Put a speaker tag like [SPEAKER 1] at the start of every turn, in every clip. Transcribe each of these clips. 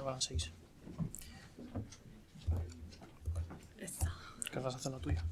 [SPEAKER 1] van 6. ¿Qué vas a hacer la tuya?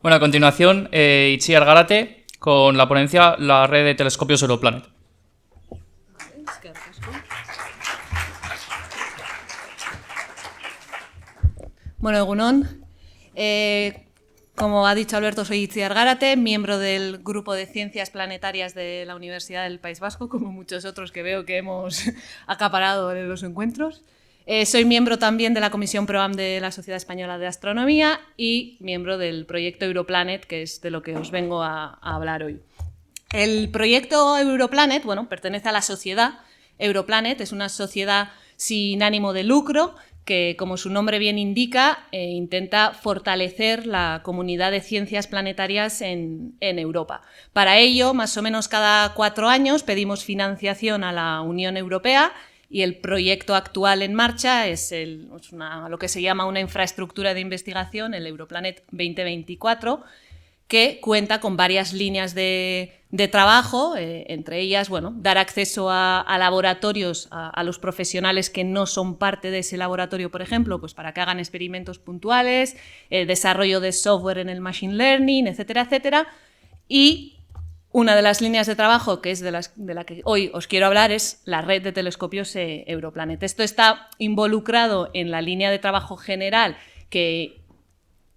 [SPEAKER 2] Bueno, a continuación, Itziar Gárate con la ponencia La red de telescopios Europlanet.
[SPEAKER 3] Bueno, egunon. Como ha dicho Alberto, soy Itziar Gárate, miembro del Grupo de Ciencias Planetarias de la Universidad del País Vasco, como muchos otros que veo que hemos acaparado en los encuentros. Soy miembro también de la Comisión PROAM de la Sociedad Española de Astronomía y miembro del proyecto Europlanet, que es de lo que os vengo a hablar hoy. El proyecto Europlanet, bueno, pertenece a la sociedad Europlanet, es una sociedad sin ánimo de lucro que, como su nombre bien indica, intenta fortalecer la comunidad de ciencias planetarias en Europa. Para ello, más o menos cada 4 años, pedimos financiación a la Unión Europea y el proyecto actual en marcha es lo que se llama una infraestructura de investigación, el Europlanet 2024, que cuenta con varias líneas de trabajo, entre ellas, bueno, dar acceso a laboratorios a los profesionales que no son parte de ese laboratorio, por ejemplo, pues para que hagan experimentos puntuales, desarrollo de software en el machine learning, etcétera, etcétera. Y una de las líneas de trabajo, que es de la que hoy os quiero hablar, es la red de telescopios Europlanet. Esto está involucrado en la línea de trabajo general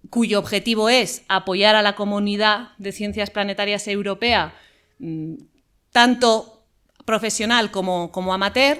[SPEAKER 3] cuyo objetivo es apoyar a la comunidad de ciencias planetarias europea, tanto profesional como amateur,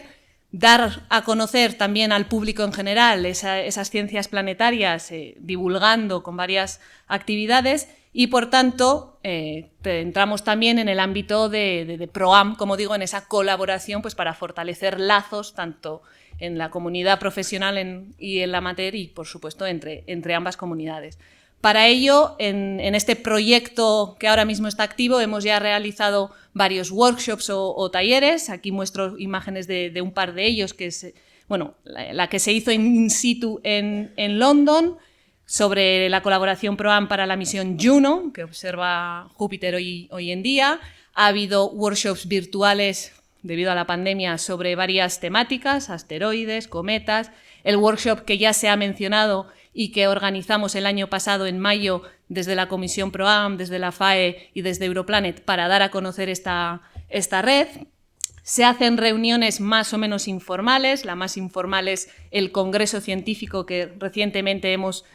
[SPEAKER 3] dar a conocer también al público en general esas ciencias planetarias, divulgando con varias actividades y, por tanto, entramos también en el ámbito de PROAM, como digo, en esa colaboración pues, para fortalecer lazos tanto en la comunidad profesional y en la amateur y, por supuesto, entre ambas comunidades. Para ello, en este proyecto que ahora mismo está activo, hemos ya realizado varios workshops o talleres. Aquí muestro imágenes de un par de ellos, que es bueno, la que se hizo in situ en London, sobre la colaboración PROAM para la misión Juno, que observa Júpiter hoy en día. Ha habido workshops virtuales debido a la pandemia sobre varias temáticas, asteroides, cometas. El workshop que ya se ha mencionado y que organizamos el año pasado en mayo desde la Comisión PROAM, desde la FAE y desde Europlanet para dar a conocer esta red. Se hacen reuniones más o menos informales. La más informal es el Congreso Científico que recientemente hemos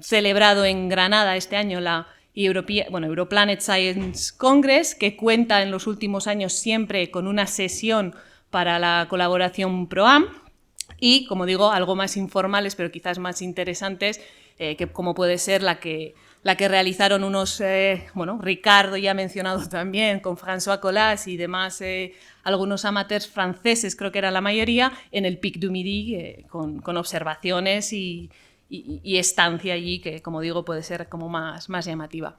[SPEAKER 3] celebrado en Granada este año, la Europlanet Science Congress, que cuenta en los últimos años siempre con una sesión para la colaboración PROAM y, como digo, algo más informales, pero quizás más interesantes, que como puede ser la que realizaron unos, Ricardo ya ha mencionado también, con François Colas y demás, algunos amateurs franceses, creo que era la mayoría, en el Pic du Midi, con observaciones y estancia allí, que, como digo, puede ser como más llamativa.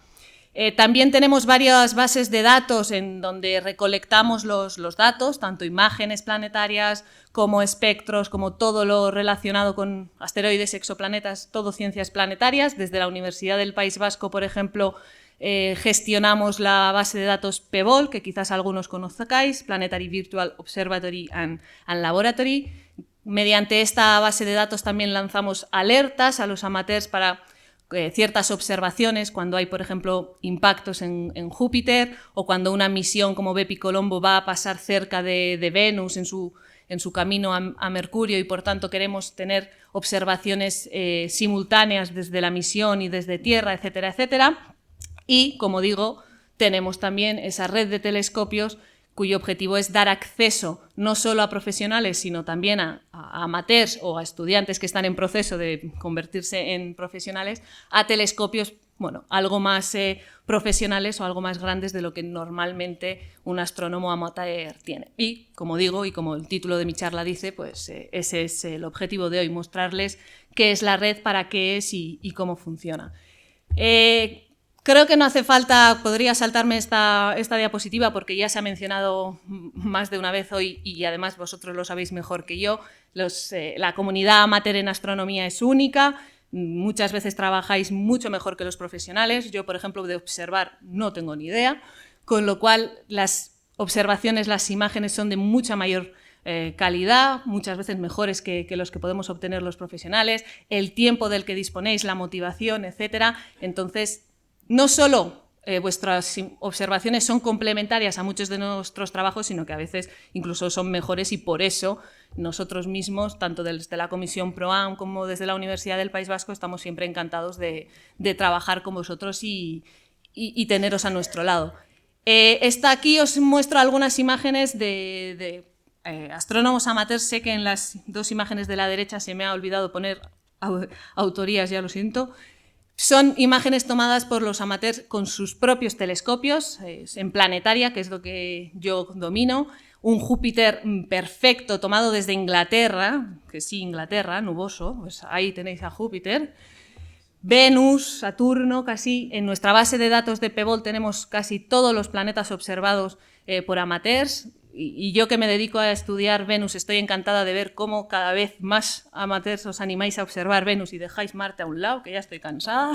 [SPEAKER 3] También tenemos varias bases de datos en donde recolectamos los datos, tanto imágenes planetarias como espectros, como todo lo relacionado con asteroides, exoplanetas, todo ciencias planetarias. Desde la Universidad del País Vasco, por ejemplo, gestionamos la base de datos PEVOL, que quizás algunos conozcáis, Planetary Virtual Observatory and Laboratory. Mediante esta base de datos también lanzamos alertas a los amateurs para ciertas observaciones, cuando hay, por ejemplo, impactos en Júpiter o cuando una misión como Bepi Colombo va a pasar cerca de Venus en su camino a Mercurio y, por tanto, queremos tener observaciones simultáneas desde la misión y desde Tierra, etcétera, etcétera. Y, como digo, tenemos también esa red de telescopios cuyo objetivo es dar acceso no solo a profesionales, sino también a amateurs o a estudiantes que están en proceso de convertirse en profesionales, a telescopios, algo más profesionales o algo más grandes de lo que normalmente un astrónomo amateur tiene. Y, como digo, y como el título de mi charla dice, pues ese es el objetivo de hoy, mostrarles qué es la red, para qué es y cómo funciona. Creo que no hace falta, podría saltarme esta diapositiva porque ya se ha mencionado más de una vez hoy y además vosotros lo sabéis mejor que yo. La comunidad amateur en astronomía es única, muchas veces trabajáis mucho mejor que los profesionales. Yo, por ejemplo, de observar no tengo ni idea, con lo cual las observaciones las imágenes son de mucha mayor calidad, muchas veces mejores que los que podemos obtener los profesionales, el tiempo del que disponéis, la motivación, etcétera. Entonces, no solo vuestras observaciones son complementarias a muchos de nuestros trabajos, sino que a veces incluso son mejores, y por eso nosotros mismos, tanto desde la Comisión PROAM como desde la Universidad del País Vasco, estamos siempre encantados de trabajar con vosotros y teneros a nuestro lado. Aquí os muestro algunas imágenes de astrónomos amateurs. Sé que en las dos imágenes de la derecha se me ha olvidado poner autorías, ya lo siento. Son imágenes tomadas por los amateurs con sus propios telescopios, en planetaria, que es lo que yo domino. Un Júpiter perfecto tomado desde Inglaterra, que sí, Inglaterra, nuboso, pues ahí tenéis a Júpiter. Venus, Saturno, casi. En nuestra base de datos de PEBOL tenemos casi todos los planetas observados por amateurs. Y yo, que me dedico a estudiar Venus, estoy encantada de ver cómo cada vez más amateurs os animáis a observar Venus y dejáis Marte a un lado, que ya estoy cansada.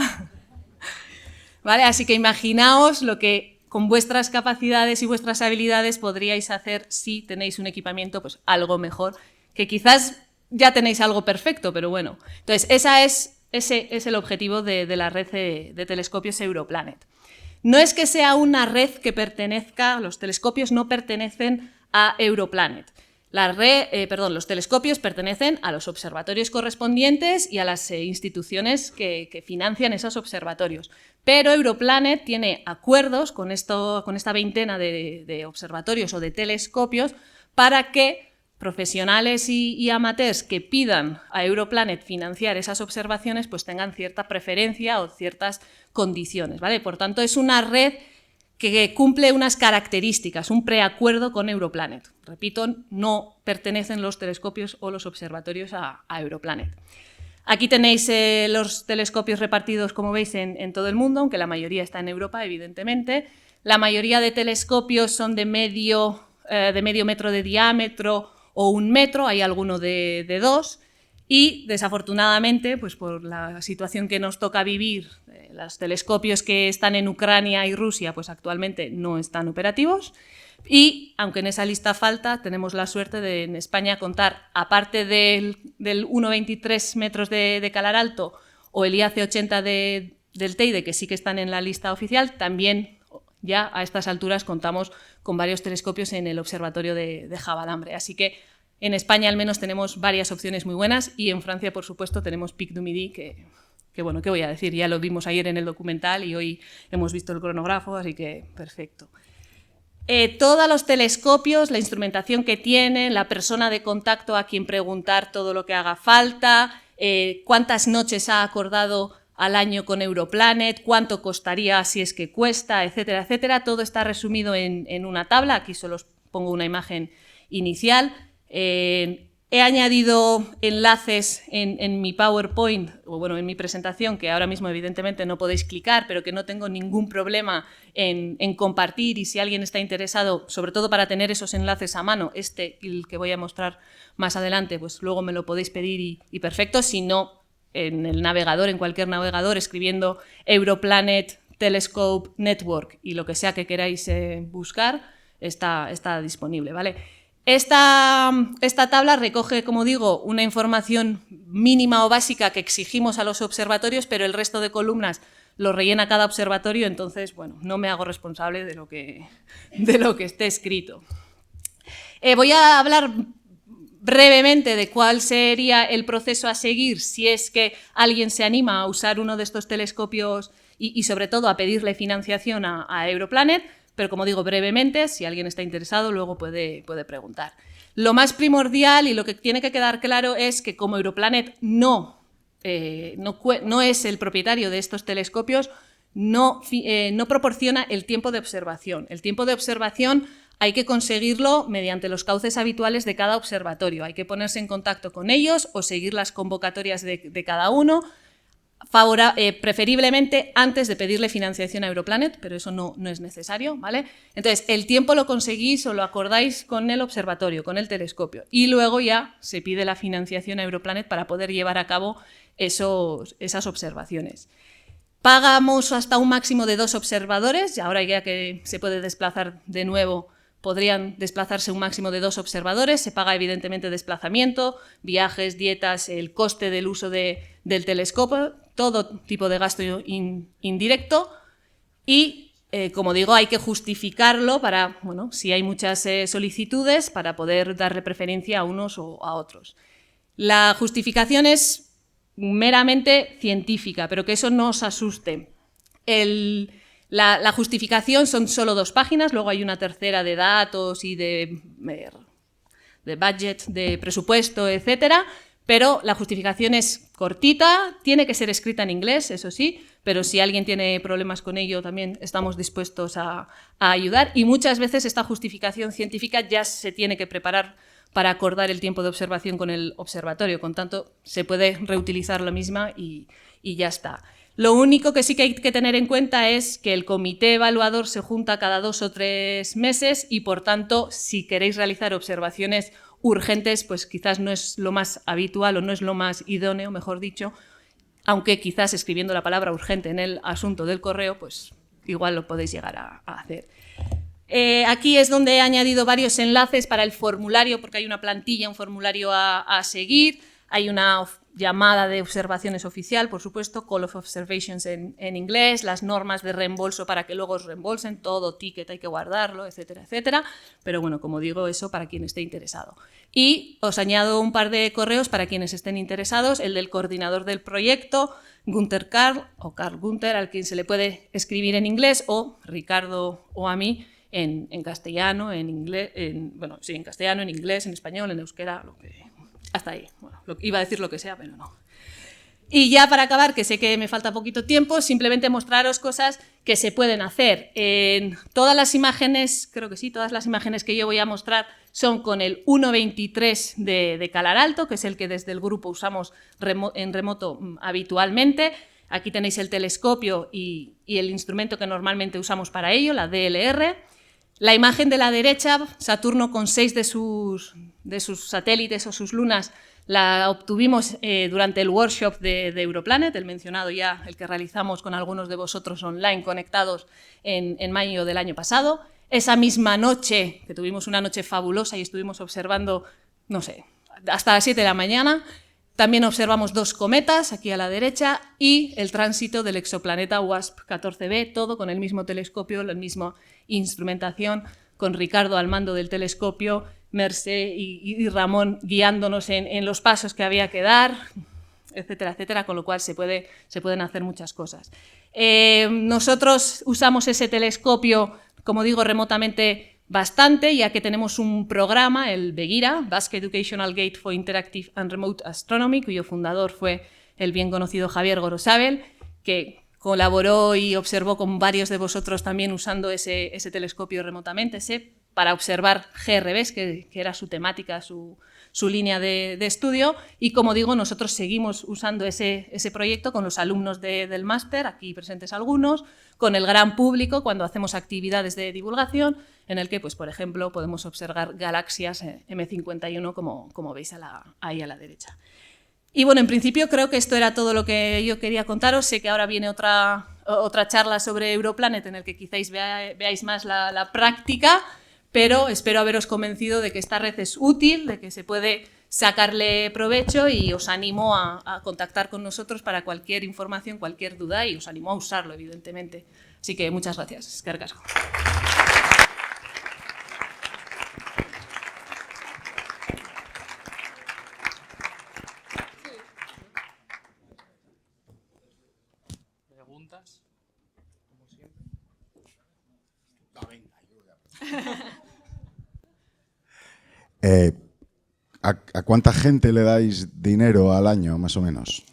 [SPEAKER 3] ¿Vale? Así que imaginaos lo que con vuestras capacidades y vuestras habilidades podríais hacer si tenéis un equipamiento pues algo mejor, que quizás ya tenéis algo perfecto, pero bueno. Entonces, ese es el objetivo de la red de telescopios Europlanet. No es que sea una red que pertenezca, los telescopios no pertenecen a Europlanet. Los telescopios pertenecen a los observatorios correspondientes y a las instituciones que financian esos observatorios. Pero Europlanet tiene acuerdos con esta veintena de observatorios o de telescopios para que profesionales y amateurs que pidan a Europlanet financiar esas observaciones pues tengan cierta preferencia o ciertas condiciones, ¿vale? Por tanto, es una red que cumple unas características, un preacuerdo con Europlanet. Repito, no pertenecen los telescopios o los observatorios a Europlanet. Aquí tenéis los telescopios repartidos, como veis, en todo el mundo, aunque la mayoría está en Europa, evidentemente. La mayoría de telescopios son de medio metro de diámetro o 1 metro, hay alguno de 2, y desafortunadamente, pues por la situación que nos toca vivir, los telescopios que están en Ucrania y Rusia pues actualmente no están operativos, y aunque en esa lista falta, tenemos la suerte de en España contar, aparte del 1,23 metros de Calar Alto o el IAC-80 del Teide, que sí que están en la lista oficial, también ya a estas alturas contamos con varios telescopios en el observatorio de Javalambre. Así que en España al menos tenemos varias opciones muy buenas, y en Francia, por supuesto, tenemos Pic du Midi, que bueno, ¿qué voy a decir? Ya lo vimos ayer en el documental y hoy hemos visto el cronógrafo, así que perfecto. Todos los telescopios, la instrumentación que tienen, la persona de contacto a quien preguntar todo lo que haga falta, cuántas noches ha acordado al año con Europlanet, cuánto costaría si es que cuesta, etcétera, etcétera. Todo está resumido en una tabla. Aquí solo os pongo una imagen inicial. He añadido enlaces en mi PowerPoint, o bueno, en mi presentación, que ahora mismo evidentemente no podéis clicar, pero que no tengo ningún problema en compartir, y si alguien está interesado, sobre todo para tener esos enlaces a mano, y el que voy a mostrar más adelante, pues luego me lo podéis pedir y perfecto. Si no, en el navegador, en cualquier navegador, escribiendo Europlanet Telescope Network y lo que sea que queráis buscar, está disponible, ¿vale? Esta tabla recoge, como digo, una información mínima o básica que exigimos a los observatorios, pero el resto de columnas lo rellena cada observatorio, entonces, bueno, no me hago responsable de lo que esté escrito. Voy a hablar brevemente de cuál sería el proceso a seguir si es que alguien se anima a usar uno de estos telescopios y sobre todo a pedirle financiación a Europlanet, pero como digo, brevemente, si alguien está interesado luego puede preguntar. Lo más primordial y lo que tiene que quedar claro es que como Europlanet no es el propietario de estos telescopios, no proporciona el tiempo de observación. El tiempo de observación hay que conseguirlo mediante los cauces habituales de cada observatorio. Hay que ponerse en contacto con ellos o seguir las convocatorias de cada uno, preferiblemente antes de pedirle financiación a Europlanet, pero eso no es necesario, ¿vale? Entonces, el tiempo lo conseguís o lo acordáis con el observatorio, con el telescopio, y luego ya se pide la financiación a Europlanet para poder llevar a cabo esas observaciones. Pagamos hasta un máximo de 2 observadores, y ahora ya que se puede desplazar de nuevo, podrían desplazarse un máximo de 2 observadores, se paga evidentemente desplazamiento, viajes, dietas, el coste del uso del telescopio, todo tipo de gasto indirecto y, como digo, hay que justificarlo para, bueno, si hay muchas solicitudes, para poder darle preferencia a unos o a otros. La justificación es meramente científica, pero que eso no os asuste. La justificación son solo 2 páginas, luego hay una tercera de datos y de budget, de presupuesto, etcétera, pero la justificación es cortita, tiene que ser escrita en inglés, eso sí, pero si alguien tiene problemas con ello también estamos dispuestos a ayudar y muchas veces esta justificación científica ya se tiene que preparar para acordar el tiempo de observación con el observatorio, con tanto se puede reutilizar la misma y ya está. Lo único que sí que hay que tener en cuenta es que el comité evaluador se junta cada 2 o 3 meses y, por tanto, si queréis realizar observaciones urgentes, pues quizás no es lo más habitual o no es lo más idóneo, mejor dicho, aunque quizás escribiendo la palabra urgente en el asunto del correo, pues igual lo podéis llegar a hacer. Aquí es donde he añadido varios enlaces para el formulario, porque hay una plantilla, un formulario a seguir, hay una llamada de observaciones oficial, por supuesto, Call of Observations en inglés, las normas de reembolso para que luego os reembolsen, todo ticket hay que guardarlo, etcétera, etcétera. Pero bueno, como digo, eso para quien esté interesado. Y os añado un par de correos para quienes estén interesados, el del coordinador del proyecto, Gunther Karl, o Karl Gunther, al quien se le puede escribir en inglés, o Ricardo o a mí en castellano, en inglés, bueno, sí, en castellano, en inglés, en español, en euskera, lo que... Hasta ahí. Bueno, iba a decir lo que sea, pero no. Y ya para acabar, que sé que me falta poquito tiempo, simplemente mostraros cosas que se pueden hacer. En todas las imágenes, creo que sí, todas las imágenes que yo voy a mostrar son con el 1.23 de Calar Alto, que es el que desde el grupo usamos en remoto habitualmente. Aquí tenéis el telescopio y el instrumento que normalmente usamos para ello, la DLR. La imagen de la derecha, Saturno con 6 de sus satélites o sus lunas, la obtuvimos durante el workshop de Europlanet, el mencionado ya, el que realizamos con algunos de vosotros online conectados en mayo del año pasado. Esa misma noche, que tuvimos una noche fabulosa y estuvimos observando, no sé, hasta las 7 de la mañana, también observamos 2 cometas, aquí a la derecha, y el tránsito del exoplaneta WASP-14b, todo con el mismo telescopio, la misma instrumentación, con Ricardo al mando del telescopio, Mercé y Ramón guiándonos en los pasos que había que dar, etcétera, etcétera, con lo cual se pueden hacer muchas cosas. Nosotros usamos ese telescopio, como digo, remotamente bastante, ya que tenemos un programa, el BEGIRA, Basque Educational Gate for Interactive and Remote Astronomy, cuyo fundador fue el bien conocido Javier Gorosabel, que colaboró y observó con varios de vosotros también usando ese telescopio remotamente, para observar GRBs, que era su temática, su línea de estudio. Y como digo, nosotros seguimos usando ese proyecto con los alumnos del máster, aquí presentes algunos, con el gran público cuando hacemos actividades de divulgación, en el que, pues, por ejemplo, podemos observar galaxias M51, como veis ahí a la derecha. Y bueno, en principio creo que esto era todo lo que yo quería contaros. Sé que ahora viene otra charla sobre Europlanet en el que quizás veáis más la práctica, pero espero haberos convencido de que esta red es útil, de que se puede sacarle provecho y os animo a contactar con nosotros para cualquier información, cualquier duda y os animo a usarlo, evidentemente. Así que muchas gracias. Eskerrik asko.
[SPEAKER 2] Preguntas, como siempre.
[SPEAKER 1] ¿A cuánta gente le dais dinero al año, más o menos?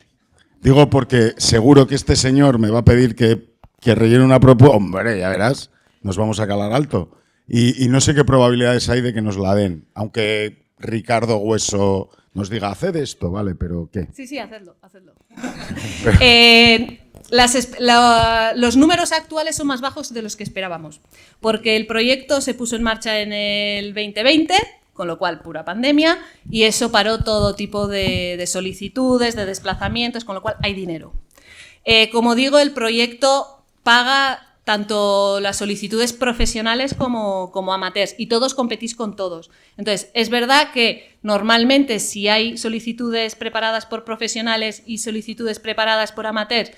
[SPEAKER 1] Digo porque seguro que este señor me va a pedir que rellene una propuesta. Hombre, ya verás, nos vamos a Calar Alto. Y no sé qué probabilidades hay de que nos la den. Aunque Ricardo Hueso nos diga, haced esto, ¿vale? Pero ¿qué?
[SPEAKER 3] Sí, hacedlo. Los números actuales son más bajos de los que esperábamos, porque el proyecto se puso en marcha en el 2020, con lo cual pura pandemia, y eso paró todo tipo de solicitudes, de desplazamientos, con lo cual hay dinero. Como digo, el proyecto paga tanto las solicitudes profesionales como amateurs, y todos competís con todos. Entonces, es verdad que normalmente si hay solicitudes preparadas por profesionales y solicitudes preparadas por amateurs,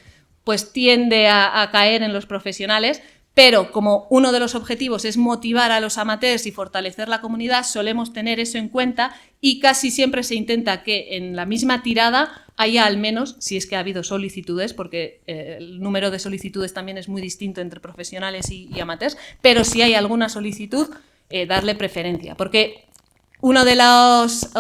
[SPEAKER 3] pues tiende a caer en los profesionales, pero como uno de los objetivos es motivar a los amateurs y fortalecer la comunidad, solemos tener eso en cuenta y casi siempre se intenta que en la misma tirada haya al menos, si es que ha habido solicitudes, porque el número de solicitudes también es muy distinto entre profesionales y amateurs, pero si hay alguna solicitud, darle preferencia, porque uno de los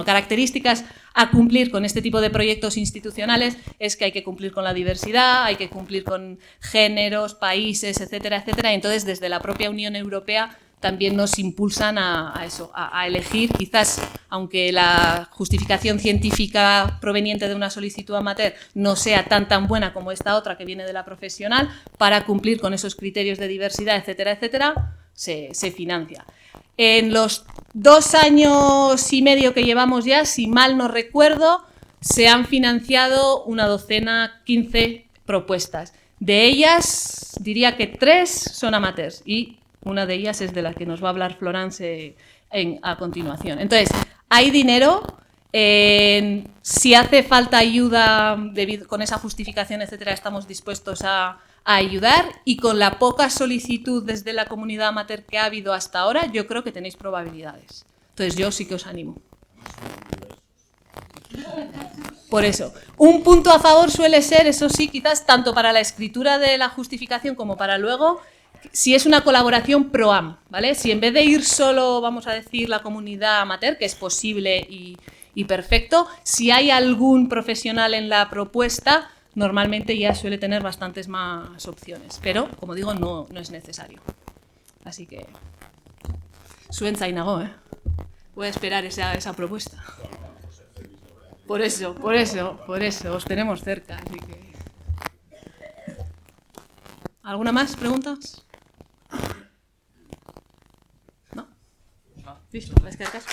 [SPEAKER 3] características a cumplir con este tipo de proyectos institucionales es que hay que cumplir con la diversidad, hay que cumplir con géneros, países, etcétera, etcétera. Y entonces, desde la propia Unión Europea también nos impulsan a eso, a elegir, quizás, aunque la justificación científica proveniente de una solicitud amateur no sea tan buena como esta otra que viene de la profesional, para cumplir con esos criterios de diversidad, etcétera, etcétera, se financia. En los 2 años y medio que llevamos ya, si mal no recuerdo, se han financiado una docena, 15 propuestas. De ellas, diría que 3 son amateurs y una de ellas es de la que nos va a hablar Florence a continuación. Entonces, hay dinero. Si hace falta ayuda con esa justificación, etcétera, estamos dispuestos a ayudar, y con la poca solicitud desde la comunidad amateur que ha habido hasta ahora, yo creo que tenéis probabilidades. Entonces yo sí que os animo. Por eso, un punto a favor suele ser, eso sí, quizás tanto para la escritura de la justificación como para luego, si es una colaboración pro-am, ¿vale? Si en vez de ir solo, vamos a decir, la comunidad amateur, que es posible y perfecto, si hay algún profesional en la propuesta, normalmente ya suele tener bastantes más opciones, pero, como digo, no es necesario. Así que, zuen zainago, ¿eh? Voy a esperar esa propuesta. Por eso, os tenemos cerca, así que... ¿Alguna más preguntas? ¿No? Listo, ¿ves que acaso?